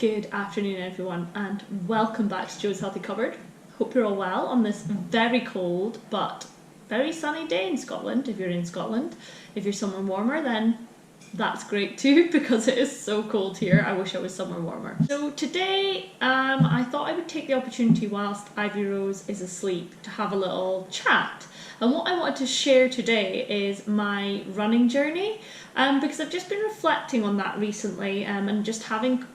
Good afternoon everyone and welcome back to Joe's Healthy Cupboard. Hope you're all well on this very cold but very sunny day in Scotland, if you're in Scotland. If you're somewhere warmer then that's great too, because it is so cold here. I wish I was somewhere warmer. So today I thought I would take the opportunity whilst Ivy Rose is asleep to have a little chat. And what I wanted to share today is my running journey, because I've just been reflecting on that recently and just having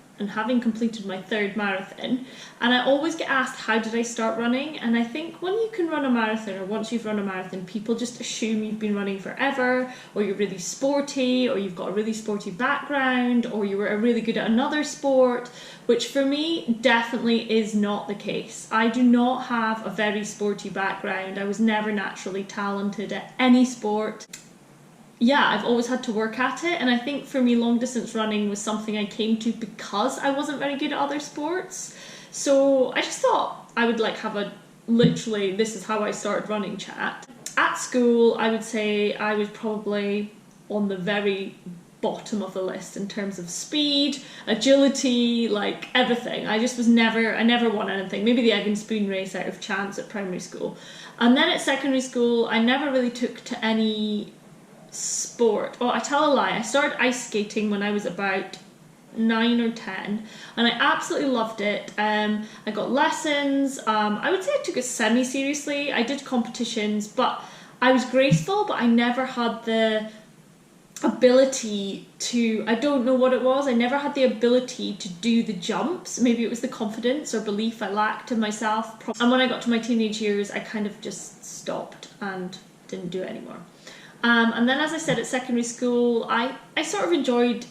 completed my 3rd marathon, and I always get asked how did I start running, and I think when you can run a marathon, or once you've run a marathon, people just assume you've been running forever, or you're really sporty, or you've got a really sporty background, or you were really good at another sport, which for me definitely is not the case. I do not have a very sporty background. I was never naturally talented at any sport. Yeah, I've always had to work at it, and I think for me long distance running was something I came to because I wasn't very good at other sports. So I just thought I would have a literally this is how I started running chat. At school I would say I was probably on the very bottom of the list in terms of speed, agility, everything. I never won anything. Maybe the egg and spoon race out of chance at primary school. And then at secondary school I never really took to any sport. Oh, I tell a lie. I started ice skating when I was about 9 or 10 and I absolutely loved it. I got lessons. I would say I took it semi-seriously. I did competitions, but I was graceful, but I never had the ability to, I don't know what it was, I never had the ability to do the jumps. Maybe it was the confidence or belief I lacked in myself. And when I got to my teenage years I kind of just stopped and didn't do it anymore. And then, as I said, at secondary school, I sort of enjoyed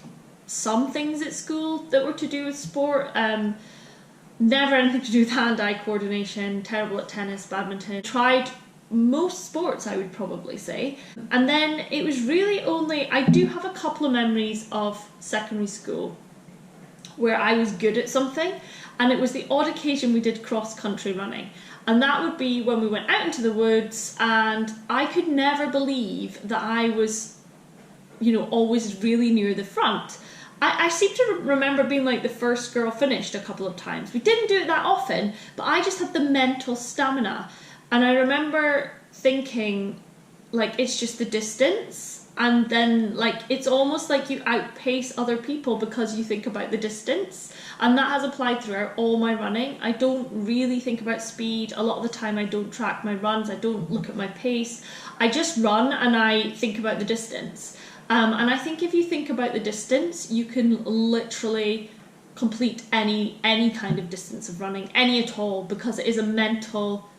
some things at school that were to do with sport. Never anything to do with hand-eye coordination, terrible at tennis, badminton. Tried most sports, I would probably say. And then it was really only, I do have a couple of memories of secondary school where I was good at something, and it was the odd occasion we did cross-country running. And that would be when we went out into the woods, and I could never believe that I was, always really near the front. I seem to remember being the first girl finished a couple of times. We didn't do it that often, but I just had the mental stamina. And I remember thinking, it's just the distance. And then it's almost like you outpace other people because you think about the distance. And that has applied throughout all my running. I don't really think about speed. A lot of the time I don't track my runs. I don't look at my pace. I just run and I think about the distance. And I think if you think about the distance, you can literally complete any kind of distance of running, any at all, because it is a mental,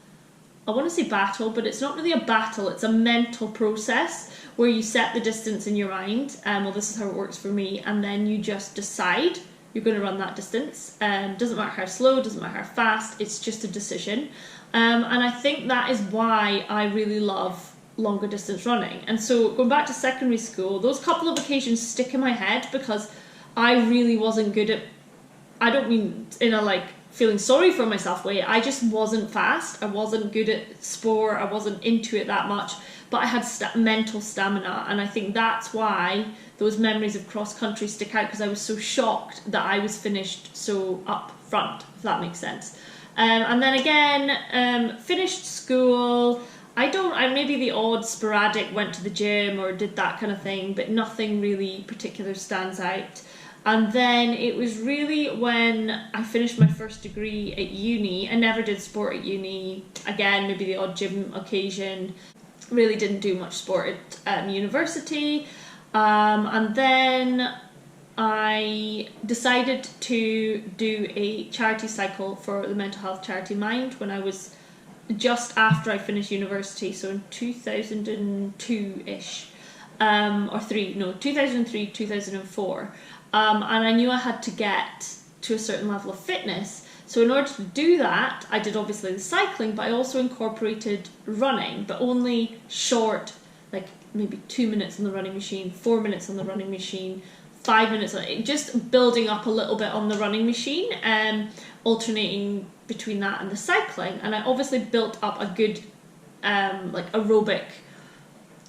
I want to say battle, but it's not really a battle, it's a mental process where you set the distance in your mind. Well, this is how it works for me, and then you just decide you're going to run that distance. Doesn't matter how slow, doesn't matter how fast, it's just a decision. And I think that is why I really love longer distance running. And so going back to secondary school, those couple of occasions stick in my head because I really wasn't good at, I don't mean in a feeling sorry for myself way, I just wasn't fast, I wasn't good at sport, I wasn't into it that much, but I had mental stamina, and I think that's why those memories of cross country stick out, because I was so shocked that I was finished so up front, if that makes sense. And then again, finished school, I maybe the odd sporadic went to the gym or did that kind of thing, but nothing really particular stands out. And then it was really when I finished my first degree at uni. I never did sport at uni. Again, maybe the odd gym occasion. Really didn't do much sport at university. And then I decided to do a charity cycle for the mental health charity Mind when I was just after I finished university, so in 2002-ish. 2003, 2004. And I knew I had to get to a certain level of fitness. So in order to do that, I did obviously the cycling, but I also incorporated running, but only short, maybe 2 minutes on the running machine, 4 minutes on the running machine, 5 minutes on it, just building up a little bit on the running machine, alternating between that and the cycling. And I obviously built up a good aerobic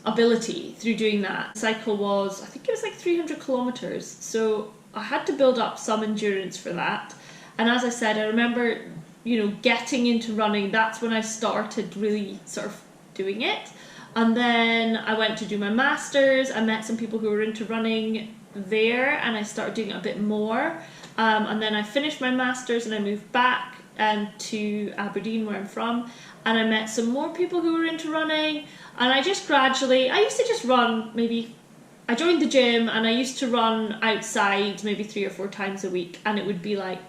ability through doing that. The cycle was, I think it was 300 kilometers. So I had to build up some endurance for that. And as I said, I remember, getting into running, that's when I started really sort of doing it. And then I went to do my masters. I met some people who were into running there, and I started doing it a bit more. And then I finished my masters and I moved back to Aberdeen, where I'm from, and I met some more people who were into running. And I just gradually, I used to just run, I joined the gym and I used to run outside maybe 3 or 4 times a week, and it would be like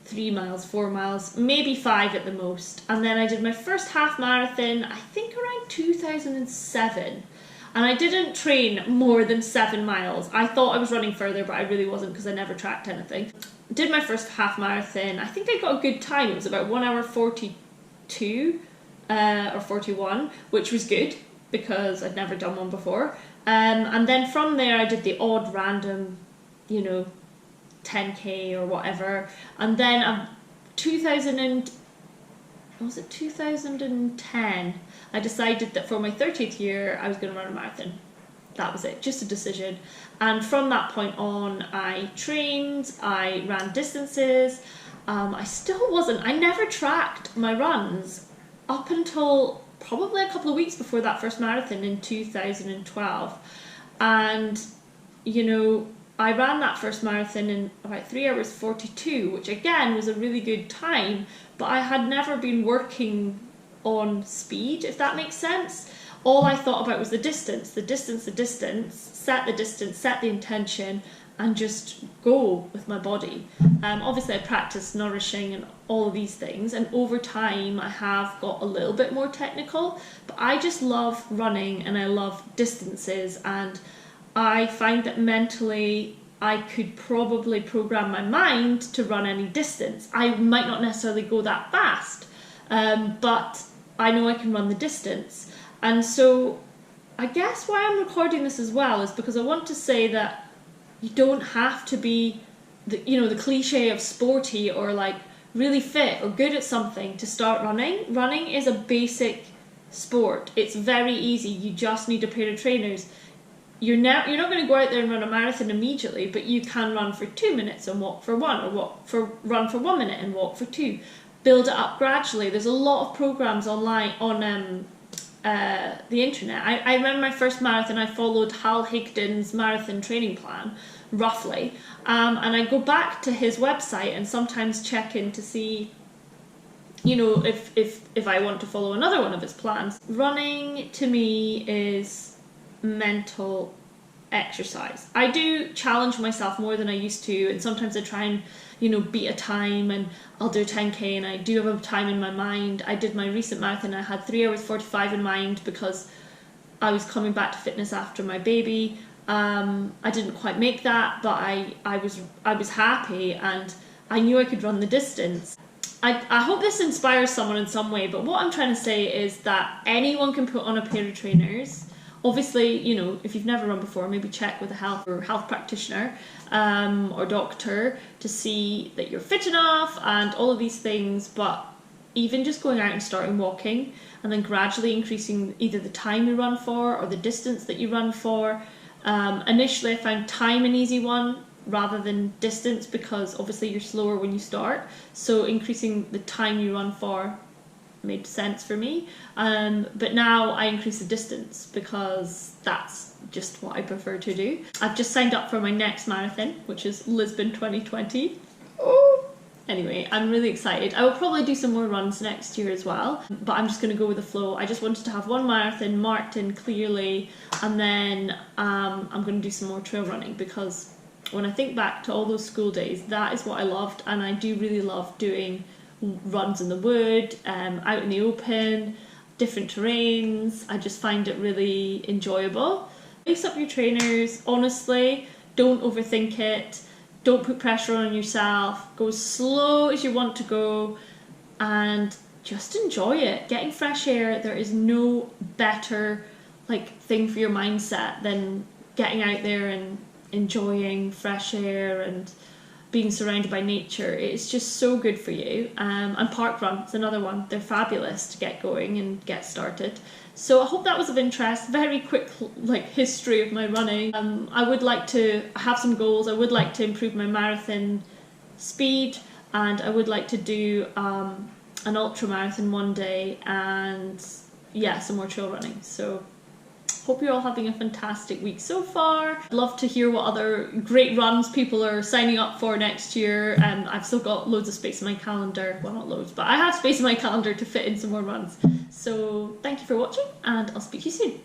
3 miles, 4 miles, maybe 5 at the most. And then I did my first half marathon, I think around 2007. And I didn't train more than 7 miles. I thought I was running further, but I really wasn't because I never tracked anything. Did my first half marathon. I think I got a good time. It was about 1 hour 42 or 41, which was good because I'd never done one before. And then from there I did the odd random, 10k or whatever. And then 2010, I decided that for my 30th year I was going to run a marathon. That was it, just a decision. And from that point on, I trained, I ran distances. I never tracked my runs up until probably a couple of weeks before that first marathon in 2012. And, I ran that first marathon in about 3 hours 42, which again was a really good time, but I had never been working on speed, if that makes sense. All I thought about was the distance, set the distance, set the intention, and just go with my body. Obviously I practiced nourishing and all of these things, and over time I have got a little bit more technical, but I just love running and I love distances, and I find that mentally I could probably program my mind to run any distance. I might not necessarily go that fast, but I know I can run the distance. And so I guess why I'm recording this as well is because I want to say that you don't have to be the cliche of sporty or like really fit or good at something to start running. Running is a basic sport. It's very easy. You just need a pair of trainers. You're not going to go out there and run a marathon immediately, but you can run for 2 minutes and walk for 1, or run for 1 minute and walk for 2. Build it up gradually. There's a lot of programs online on the internet. I remember my first marathon, I followed Hal Higdon's marathon training plan, roughly, and I go back to his website and sometimes check in to see, if I want to follow another one of his plans. Running to me is mental exercise. I do challenge myself more than I used to, and sometimes I try and beat a time, and I'll do 10k and I do have a time in my mind. I did my recent marathon, I had 3 hours 45 in mind because I was coming back to fitness after my baby. I didn't quite make that, but I was happy and I knew I could run the distance. I hope this inspires someone in some way, but what I'm trying to say is that anyone can put on a pair of trainers. Obviously, if you've never run before, maybe check with a health practitioner or doctor to see that you're fit enough and all of these things. But even just going out and starting walking and then gradually increasing either the time you run for or the distance that you run for. Initially, I found time an easy one rather than distance because obviously you're slower when you start. So increasing the time you run for made sense for me, but now I increase the distance because that's just what I prefer to do. I've just signed up for my next marathon, which is Lisbon 2020. Anyway, I'm really excited. I will probably do some more runs next year as well, but I'm just going to go with the flow. I just wanted to have one marathon marked in clearly, and then I'm going to do some more trail running because when I think back to all those school days, that is what I loved, and I do really love doing runs in the wood, out in the open, different terrains. I just find it really enjoyable. Lace up your trainers, honestly, don't overthink it, don't put pressure on yourself, go as slow as you want to go and just enjoy it. Getting fresh air, there is no better thing for your mindset than getting out there and enjoying fresh air and being surrounded by nature. It's just so good for you. And park run is another one. They're fabulous to get going and get started. So I hope that was of interest. Very quick history of my running. I would like to have some goals. I would like to improve my marathon speed, and I would like to do an ultra marathon one day, and yeah, some more trail running. So hope you're all having a fantastic week so far. I'd love to hear what other great runs people are signing up for next year. I've still got loads of space in my calendar. Well, not loads, but I have space in my calendar to fit in some more runs. So thank you for watching, and I'll speak to you soon.